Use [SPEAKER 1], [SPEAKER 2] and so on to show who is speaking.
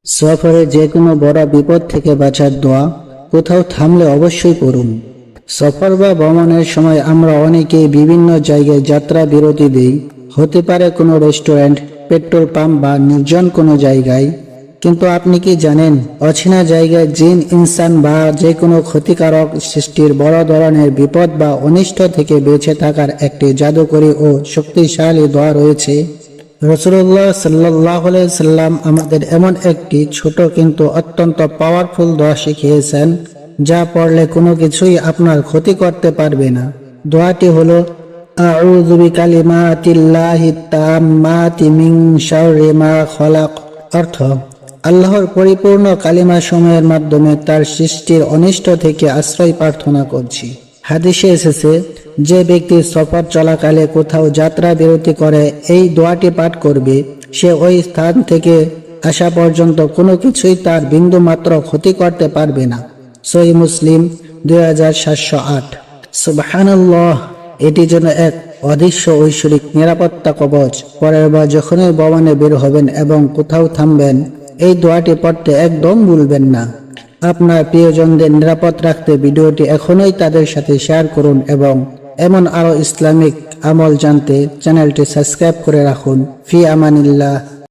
[SPEAKER 1] সফরে যে কোনো বড় বিপদ থেকে বাঁচার দোয়া কোথাও থামলে অবশ্যই পড়ুন। সফর বা ভ্রমণের সময় আমরা অনেকেই বিভিন্ন জায়গায় যাত্রা বিরতি দেই। হতে পারে কোনো রেস্টুরেন্ট, পেট্রোল পাম্প বা নির্জন কোনো জায়গায়। কিন্তু আপনি কি জানেন, অচেনা জায়গায় জিন, ইনসান বা যে কোনো ক্ষতিকারক সৃষ্টির বড় ধরনের বিপদ বা অনিষ্ট থেকে বেঁচে থাকার একটি জাদুকরী ও শক্তিশালী দোয়া রয়েছে। রাসূলুল্লাহ সাল্লাল্লাহু আলাইহি সাল্লাম আমাদের এমন একটি ছোট কিন্তু অত্যন্ত পাওয়ারফুল দোয়া শিখিয়েছেন, যা পড়লে কোনো কিছুই আপনার ক্ষতি করতে পারবে না। দোয়াটি হলো আউযু বিকালিমাতিল্লাহিত তাম্মাতি মিন শাররি মা খালাক। অর্থ, আল্লাহর পরিপূর্ণ কালিমা সময়ের মাধ্যমে তার সৃষ্টির অনিষ্ট থেকে আশ্রয় প্রার্থনা করছি। হাদিসে এসেছে, যে ব্যক্তি সফর চলাকালে কোথাও যাত্রা বিরতি করে এই দোয়াটি পাঠ করবে, সে ওই স্থান থেকে আসা পর্যন্ত কোনো কিছুই তার বিন্দু মাত্র ক্ষতি করতে পারবে না। সহিহ মুসলিম 2708। সুবহানাল্লাহ, এটি যেন এক অদৃশ্য ঐশ্বরিক নিরাপত্তা কবচ। পরের বার যখনই ভ্রমণে বের হবেন এবং কোথাও থামবেন, এই দোয়াটি পড়তে একদম ভুলবেন না। আপনার প্রিয়জনদের নিরাপদ রাখতে ভিডিওটি এখনই তাদের সাথে শেয়ার করুন এবং এমন আরো ইসলামিক আমল জানতে চ্যানেলটি সাবস্ক্রাইব করে রাখুন। ফি আমানিল্লাহ।